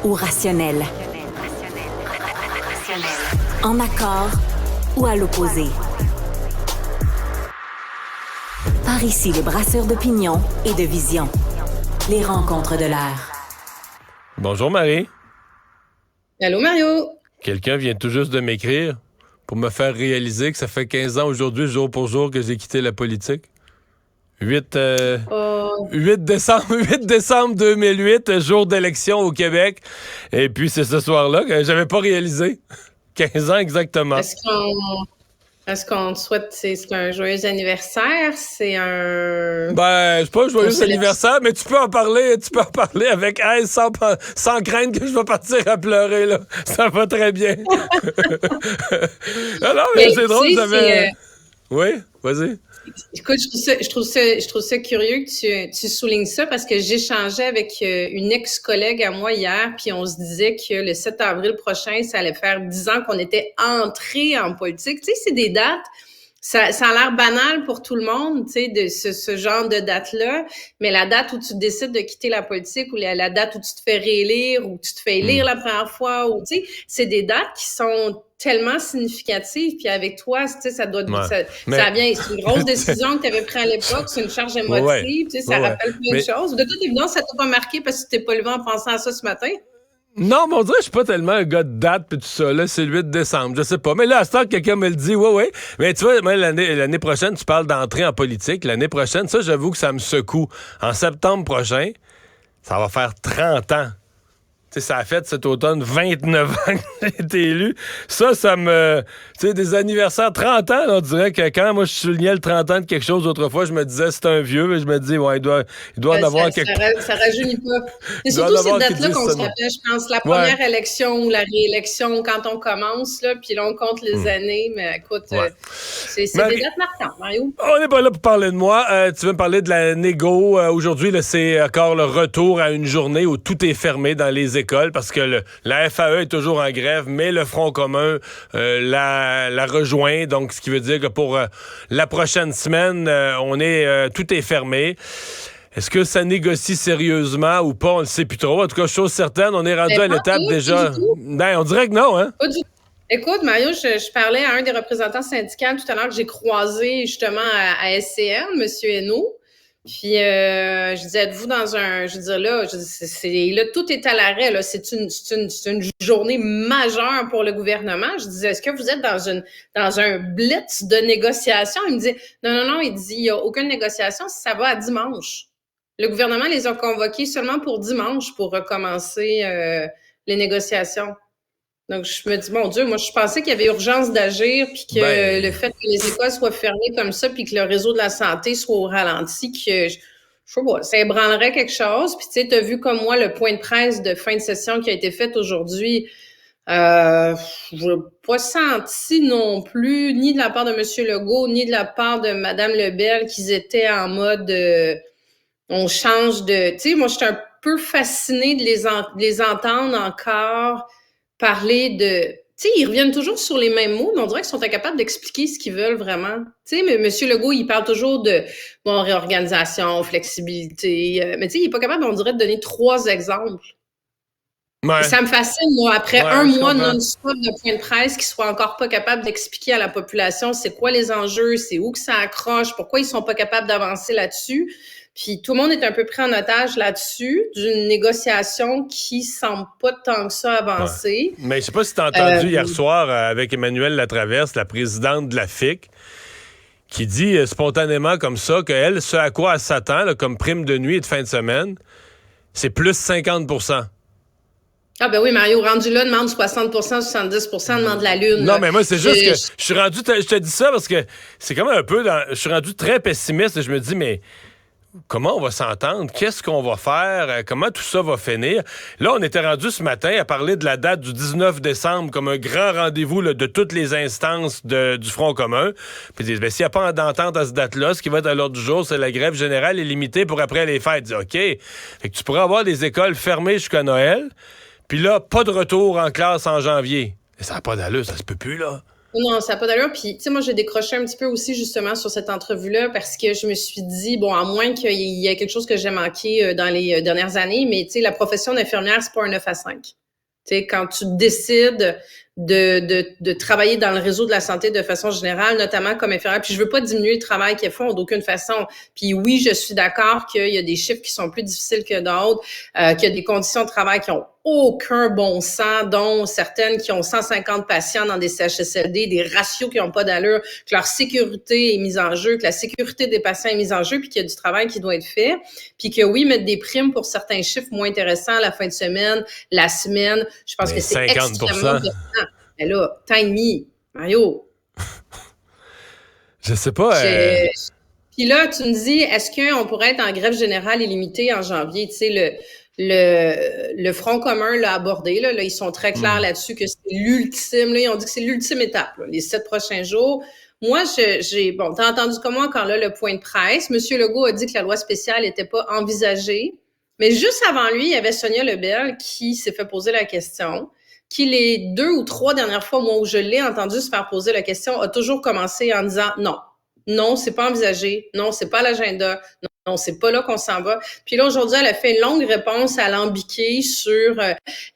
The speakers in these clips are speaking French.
ou rationnel. En accord ou à l'opposé. Par ici, les brasseurs d'opinion et de vision. Les rencontres de l'air. Bonjour Marie. Allô Mario. Quelqu'un vient tout juste de m'écrire pour me faire réaliser que ça fait 15 ans aujourd'hui, jour pour jour, que j'ai quitté la politique. 8 décembre 2008, jour d'élection au Québec. Et puis c'est ce soir-là que j'avais pas réalisé. 15 ans exactement. Est-ce qu'on te souhaite, c'est un joyeux anniversaire? C'est un... Ben, c'est pas un joyeux anniversaire, mais tu peux en parler avec aise, sans craindre que je vais partir à pleurer, là. Ça va très bien. Alors, mais c'est drôle, j'avais... Oui, vas-y. Écoute, je trouve ça curieux que tu soulignes ça parce que j'échangeais avec une ex-collègue à moi hier, puis on se disait que le 7 avril prochain, ça allait faire 10 ans qu'on était entrés en politique. Tu sais, c'est des dates, ça a l'air banal pour tout le monde, tu sais, de ce genre de date-là, mais la date où tu décides de quitter la politique ou la date où tu te fais réélire ou tu te fais élire la première fois, ou tu sais, c'est des dates qui sont tellement significative, puis avec toi, tu sais, ça doit ça vient, c'est une grosse décision que tu avais prise à l'époque, c'est une charge émotive, tu sais, ça rappelle plein de choses. De toute évidence, ça t'a pas marqué parce que tu t'es pas levé en pensant à ça ce matin? Non, mais on dirait que je suis pas tellement un gars de date pis tout ça, là, c'est le 8 décembre, je sais pas. Mais là, à ce temps que quelqu'un me le dit, ouais. Mais tu vois, moi, l'année prochaine, tu parles d'entrer en politique, l'année prochaine, ça, j'avoue que ça me secoue. En septembre prochain, ça va faire 30 ans. Tu sais, ça a fait cet automne 29 ans que j'ai été élu. Ça me... Tu sais, des anniversaires 30 ans, là, on dirait que quand moi je soulignais le 30 ans de quelque chose autrefois, je me disais c'est un vieux, mais je me dis, ouais, il doit en avoir quelque... Ça rajeunit pas. C'est surtout cette date-là qu'on se rappelle, je pense, la première élection ou la réélection, quand on commence, là, puis là, on compte les années, mais écoute, c'est des dates marquantes, Mario. On n'est pas là pour parler de moi. Tu veux me parler de la négo. Aujourd'hui, là, c'est encore le retour à une journée où tout est fermé dans les écoles parce que la FAE est toujours en grève, mais le Front commun la rejoint. Donc, ce qui veut dire que pour la prochaine semaine, tout est fermé. Est-ce que ça négocie sérieusement ou pas? On ne le sait plus trop. En tout cas, chose certaine, on est rendu à l'étape déjà. Ben, on dirait que non, hein? Pas du tout. Écoute, Mario, je parlais à un des représentants syndicaux tout à l'heure que j'ai croisé justement à SCN, M. Hainaut. Puis je disais, êtes-vous dans un... Je veux dire, là, là, tout est à l'arrêt. Là, c'est une journée majeure pour le gouvernement. Je disais, est-ce que vous êtes dans un blitz de négociation? Il me dit, non, il dit, il n'y a aucune négociation, ça va à dimanche. Le gouvernement les a convoqués seulement pour dimanche pour recommencer les négociations. Donc, je me dis, mon Dieu, moi, je pensais qu'il y avait urgence d'agir, puis que le fait que les écoles soient fermées comme ça, puis que le réseau de la santé soit au ralenti, que, je sais pas, ça ébranlerait quelque chose. Puis, tu sais, t'as vu comme moi le point de presse de fin de session qui a été fait aujourd'hui. Je n'ai pas senti non plus, ni de la part de M. Legault, ni de la part de Mme Lebel, qu'ils étaient en mode on change de... Tu sais, moi, j'étais un peu fascinée de les entendre encore parler de... Tu sais, ils reviennent toujours sur les mêmes mots, mais on dirait qu'ils sont incapables d'expliquer ce qu'ils veulent vraiment. Tu sais, mais M. Legault, il parle toujours de, réorganisation, flexibilité, mais tu sais, il est pas capable, on dirait, de donner 3 exemples. Ouais. Ça me fascine, moi, après un mois non-stop de point de presse, qu'ils soient encore pas capables d'expliquer à la population c'est quoi les enjeux, c'est où que ça accroche, pourquoi ils sont pas capables d'avancer là-dessus. Puis tout le monde est un peu pris en otage là-dessus, d'une négociation qui semble pas tant que ça avancer. Ouais. Mais je sais pas si tu as entendu hier soir avec Emmanuelle Latraverse, la présidente de la FIC, qui dit spontanément comme ça qu'elle, ce à quoi elle s'attend là, comme prime de nuit et de fin de semaine, c'est plus 50%. Ah ben oui, Mario, rendu là, demande 60%, 70%, demande la lune. Non, mais moi, c'est juste que je suis rendu... Je te dis ça parce que c'est comme un peu... Je suis rendu très pessimiste et je me dis, mais... Comment on va s'entendre? Qu'est-ce qu'on va faire? Comment tout ça va finir? Là, on était rendu ce matin à parler de la date du 19 décembre comme un grand rendez-vous là, de toutes les instances du Front commun. Puis ils disent, ben, s'il n'y a pas d'entente à cette date-là, ce qui va être à l'ordre du jour, c'est la grève générale illimitée pour après les fêtes. Ils disent, OK. Fait que tu pourras avoir des écoles fermées jusqu'à Noël, puis là, pas de retour en classe en janvier. Et ça n'a pas d'allure, ça se peut plus, là. Non, ça n'a pas d'allure. Puis, tu sais, moi, j'ai décroché un petit peu aussi, justement, sur cette entrevue-là parce que je me suis dit, bon, à moins qu'il y ait quelque chose que j'ai manqué dans les dernières années, mais, tu sais, la profession d'infirmière, c'est pas un 9 à 5. Tu sais, quand tu décides de travailler dans le réseau de la santé de façon générale, notamment comme infirmière, puis je veux pas diminuer le travail qu'elles font d'aucune façon. Puis oui, je suis d'accord qu'il y a des chiffres qui sont plus difficiles que d'autres, qu'il y a des conditions de travail qui ont aucun bon sens, dont certaines qui ont 150 patients dans des CHSLD, des ratios qui n'ont pas d'allure, que leur sécurité est mise en jeu, que la sécurité des patients est mise en jeu, puis qu'il y a du travail qui doit être fait, puis que oui, mettre des primes pour certains chiffres moins intéressants la fin de semaine, la semaine, je pense que c'est 50%. extrêmement important. Mais là, time me, Mario. Je sais pas. Puis là, tu me dis, est-ce qu'on pourrait être en grève générale illimitée en janvier? Tu sais, le Front commun l'a abordé. Là, ils sont très clairs là-dessus que c'est l'ultime. Là, ils ont dit que c'est l'ultime étape, là, les 7 prochains jours. Moi, bon, t'as entendu comment encore là le point de presse. Monsieur Legault a dit que la loi spéciale n'était pas envisagée. Mais juste avant lui, il y avait Sonia Lebel qui s'est fait poser la question, qui les 2 ou 3 dernières fois, moi, où je l'ai entendu se faire poser la question, a toujours commencé en disant non. Non, c'est pas envisagé. Non, c'est pas l'agenda. Non, c'est pas là qu'on s'en va. Puis là, aujourd'hui, elle a fait une longue réponse alambiquée sur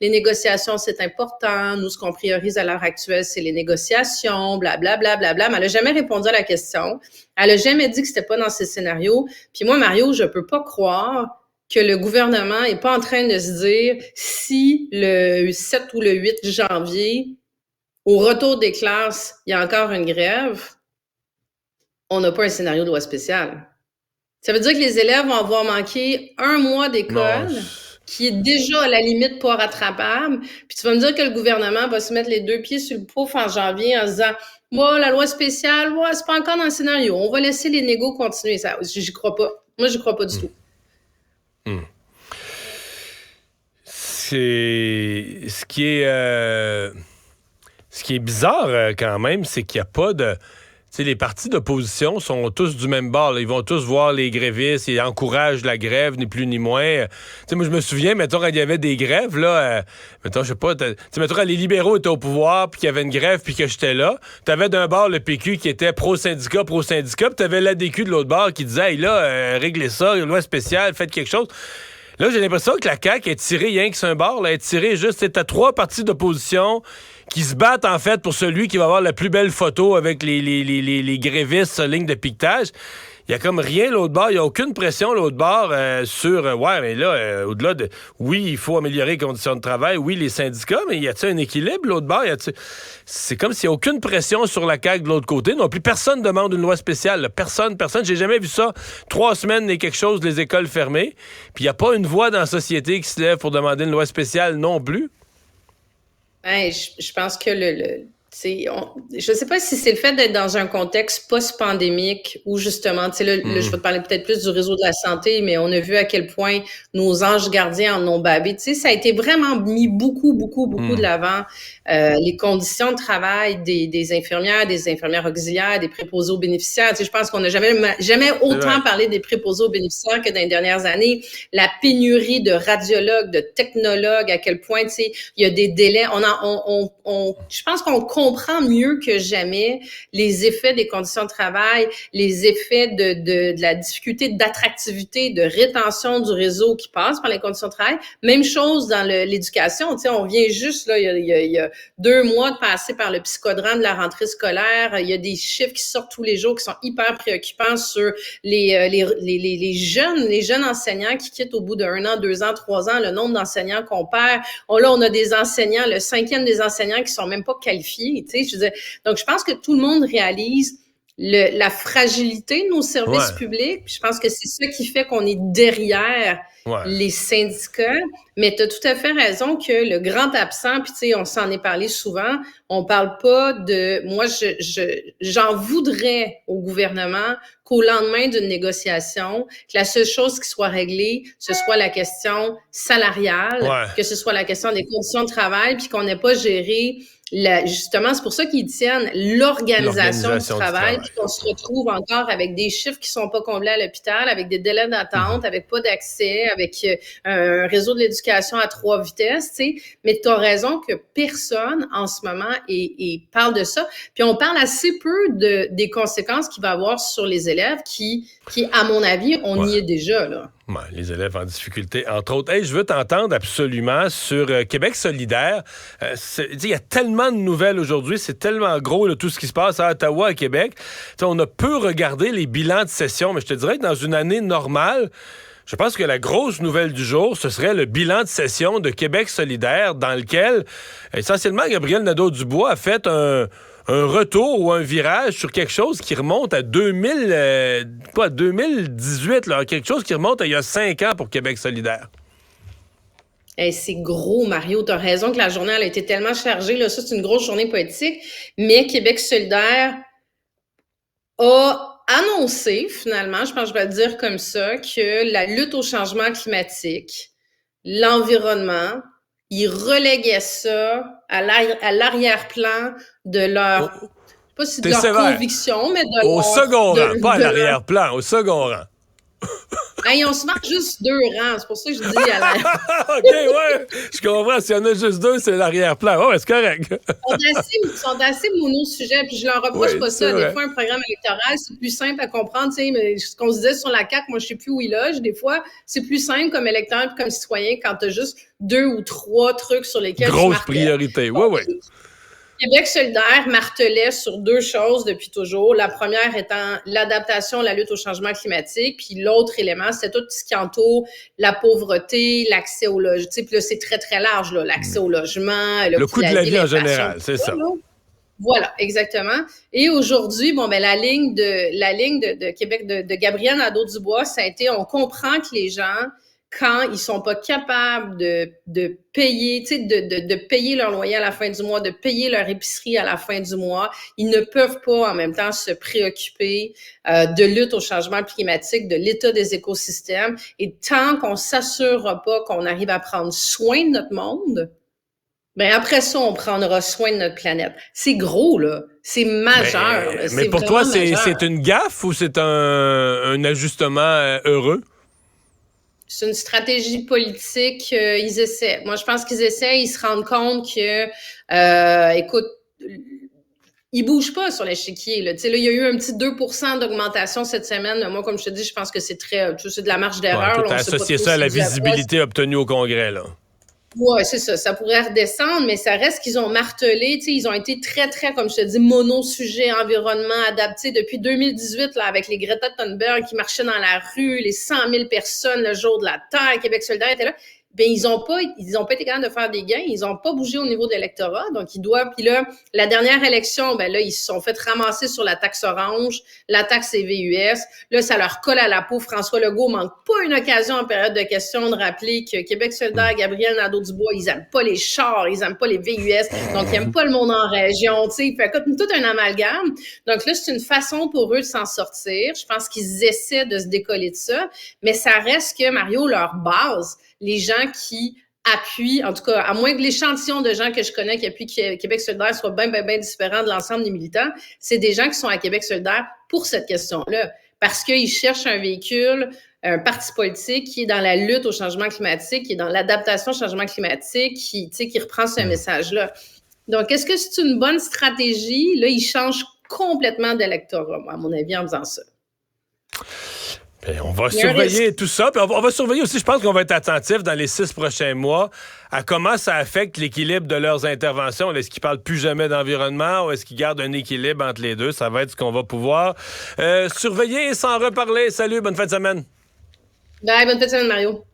les négociations, c'est important. Nous, ce qu'on priorise à l'heure actuelle, c'est les négociations, blablabla, blablabla. Mais elle a jamais répondu à la question. Elle a jamais dit que c'était pas dans ses scénarios. Puis moi, Mario, je peux pas croire que le gouvernement est pas en train de se dire si le 7 ou le 8 janvier, au retour des classes, il y a encore une grève, on n'a pas un scénario de loi spéciale. Ça veut dire que les élèves vont avoir manqué un mois d'école, qui est déjà à la limite pas rattrapable. Puis tu vas me dire que le gouvernement va se mettre les 2 pieds sur le pouf en janvier en se disant « Moi, la loi spéciale, c'est pas encore dans le scénario. On va laisser les négos continuer. » Ça, j'y crois pas. Moi, j'y crois pas du tout. C'est... Ce qui est bizarre quand même, c'est qu'il n'y a pas de... Tu sais, les partis d'opposition sont tous du même bord. Là. Ils vont tous voir les grévistes, ils encouragent la grève, ni plus ni moins. Tu sais, moi, je me souviens, mettons, quand il y avait des grèves, là, mettons, je sais pas, tu sais, mettons, quand les libéraux étaient au pouvoir, puis qu'il y avait une grève, puis que j'étais là, t'avais d'un bord le PQ qui était pro-syndicat, puis t'avais l'ADQ de l'autre bord qui disait, hey, là, réglez ça, une loi spéciale, faites quelque chose. Là, j'ai l'impression que la CAQ est tirée rien que sur un bord, là, est tirée juste, t'as 3 partis d'opposition qui se battent, en fait, pour celui qui va avoir la plus belle photo avec les grévistes sur ligne de piquetage. Il y a comme rien l'autre bord. Il n'y a aucune pression l'autre bord sur... ouais, mais là, au-delà de... Oui, il faut améliorer les conditions de travail. Oui, les syndicats, mais y a-t-il un équilibre l'autre bord? C'est comme s'il n'y a aucune pression sur la CAQ de l'autre côté. Non plus, personne demande une loi spéciale. Là. Personne. J'ai jamais vu ça. 3 semaines et quelque chose, les écoles fermées. Puis il n'y a pas une voix dans la société qui se lève pour demander une loi spéciale non plus. Ben, je pense que je sais pas si c'est le fait d'être dans un contexte post-pandémique où justement, tu sais, là, je vais te parler peut-être plus du réseau de la santé, mais on a vu à quel point nos anges gardiens en ont babé. Tu sais, ça a été vraiment mis beaucoup de l'avant. Les conditions de travail des infirmières auxiliaires, des préposés aux bénéficiaires. Tu sais, je pense qu'on n'a jamais autant parlé des préposés aux bénéficiaires que dans les dernières années. La pénurie de radiologues, de technologues, à quel point, tu sais, il y a des délais. Je pense qu'on comprend mieux que jamais les effets des conditions de travail, les effets de la difficulté d'attractivité, de rétention du réseau qui passe par les conditions de travail. Même chose dans l'éducation. Tu sais, on vient juste, là, il y a 2 mois de passer par le psychodrame de la rentrée scolaire. Il y a des chiffres qui sortent tous les jours qui sont hyper préoccupants sur les jeunes enseignants qui quittent au bout d'1 an, 2 ans, 3 ans, le nombre d'enseignants qu'on perd. Là, on a des enseignants, le 5e des enseignants qui sont même pas qualifiés. Tu sais, je veux dire, donc, je pense que tout le monde réalise la fragilité de nos services publics. Puis je pense que c'est ça qui fait qu'on est derrière les syndicats. Mais tu as tout à fait raison que le grand absent, puis tu sais, on s'en est parlé souvent, on parle pas de... Moi, j'en voudrais au gouvernement qu'au lendemain d'une négociation, que la seule chose qui soit réglée, ce soit la question salariale, que ce soit la question des conditions de travail, puis qu'on n'ait pas géré justement, c'est pour ça qu'ils tiennent l'organisation du travail, puis qu'on se retrouve encore avec des chiffres qui sont pas comblés à l'hôpital, avec des délais d'attente, avec pas d'accès, avec un réseau de l'éducation à 3 vitesses, tu sais. Mais tu as raison que personne en ce moment parle de ça. Puis on parle assez peu des conséquences qu'il va avoir sur les élèves qui à mon avis, on y est déjà, là. Ouais, les élèves en difficulté, entre autres. Hey, je veux t'entendre absolument sur Québec solidaire. Il y a tellement de nouvelles aujourd'hui, c'est tellement gros là, tout ce qui se passe à Ottawa, à Québec. T'sais, on a peu regardé les bilans de session, mais je te dirais que dans une année normale, je pense que la grosse nouvelle du jour, ce serait le bilan de session de Québec solidaire, dans lequel, essentiellement, Gabriel Nadeau-Dubois a fait un retour ou un virage sur quelque chose qui remonte à 2018, là, quelque chose qui remonte à il y a 5 ans pour Québec solidaire. Hey, c'est gros, Mario. Tu as raison que la journée elle a été tellement chargée. Là, ça, c'est une grosse journée politique. Mais Québec solidaire a annoncé, finalement, je pense que je vais le dire comme ça, que la lutte au changement climatique, l'environnement, ils reléguaient ça à l'arrière-plan de leur, je sais pas si de leur conviction, mais de au second rang, pas à l'arrière-plan, au second rang. Hey, on se marque juste 2 rangs, c'est pour ça que je dis à l'arrière. OK, ouais, je comprends. S'il y en a juste 2, c'est l'arrière-plan. Ouais, c'est correct. Ils sont assez mono-sujets, puis je leur reproche pas ça. Des fois, un programme électoral, c'est plus simple à comprendre. Tu sais, mais ce qu'on se disait sur la CAQ, moi, je sais plus où il loge. Des fois, c'est plus simple comme électeur et comme citoyen quand tu as juste 2 ou 3 trucs sur lesquels grosse priorité, oui. Québec solidaire martelait sur 2 choses depuis toujours. La première étant l'adaptation, la lutte au changement climatique. Puis l'autre élément, c'était tout ce qui entoure la pauvreté, l'accès au logement. Puis là, c'est très, très large, là, l'accès au logement. Le coût de la vie en général, c'est ça. Là. Voilà, exactement. Et aujourd'hui, la ligne de Québec, de Gabriel Nadeau-Dubois, ça a été, on comprend que les gens, quand ils sont pas capables de payer, tu sais, de payer leur loyer à la fin du mois, de payer leur épicerie à la fin du mois, ils ne peuvent pas en même temps se préoccuper de lutte au changement climatique, de l'état des écosystèmes. Et tant qu'on s'assurera pas qu'on arrive à prendre soin de notre monde, après ça, on prendra soin de notre planète. C'est gros, là. C'est majeur. Mais pour toi, c'est une gaffe ou c'est un ajustement heureux? C'est une stratégie politique, ils essaient. Moi, je pense qu'ils essaient, ils se rendent compte que, écoute, ils bougent pas sur l'échiquier. Là. Tu sais, là, il y a eu un petit 2% d'augmentation cette semaine. Moi, comme je te dis, je pense que c'est c'est de la marge d'erreur. Tu as associé ça à la visibilité obtenue au Congrès, là. Ouais, c'est ça. Ça pourrait redescendre, mais ça reste qu'ils ont martelé. Tu sais, ils ont été très, très, comme je te dis, mono-sujet, environnement adapté depuis 2018, là, avec les Greta Thunberg qui marchaient dans la rue, les 100 000 personnes le jour de la Terre, Québec solidaire était là. Ben, ils ont pas été capables de faire des gains. Ils ont pas bougé au niveau de l'électorat. Donc, ils doivent, puis là, la dernière élection, là, ils se sont fait ramasser sur la taxe orange, la taxe CVUS. Là, ça leur colle à la peau. François Legault manque pas une occasion en période de questions de rappeler que Québec solidaire, Gabriel Nadeau-Dubois, ils aiment pas les chars, ils aiment pas les VUS. Donc, ils aiment pas le monde en région, tu sais. Fait tout un amalgame. Donc là, c'est une façon pour eux de s'en sortir. Je pense qu'ils essaient de se décoller de ça. Mais ça reste que, Mario, leur base, les gens qui appuient, en tout cas, à moins que l'échantillon de gens que je connais qui appuient Québec solidaire soit bien différent de l'ensemble des militants, c'est des gens qui sont à Québec solidaire pour cette question-là. Parce qu'ils cherchent un véhicule, un parti politique qui est dans la lutte au changement climatique, qui est dans l'adaptation au changement climatique, qui reprend ce message-là. Donc, est-ce que c'est une bonne stratégie? Là, ils changent complètement d'électorat, à mon avis, en faisant ça. Bien, on va surveiller tout ça. Puis on va surveiller aussi, je pense qu'on va être attentif dans les 6 prochains mois à comment ça affecte l'équilibre de leurs interventions. Est-ce qu'ils parlent plus jamais d'environnement ou est-ce qu'ils gardent un équilibre entre les deux? Ça va être ce qu'on va pouvoir surveiller et s'en reparler. Salut, bonne fin de semaine. Bye, bonne fin de semaine, Mario.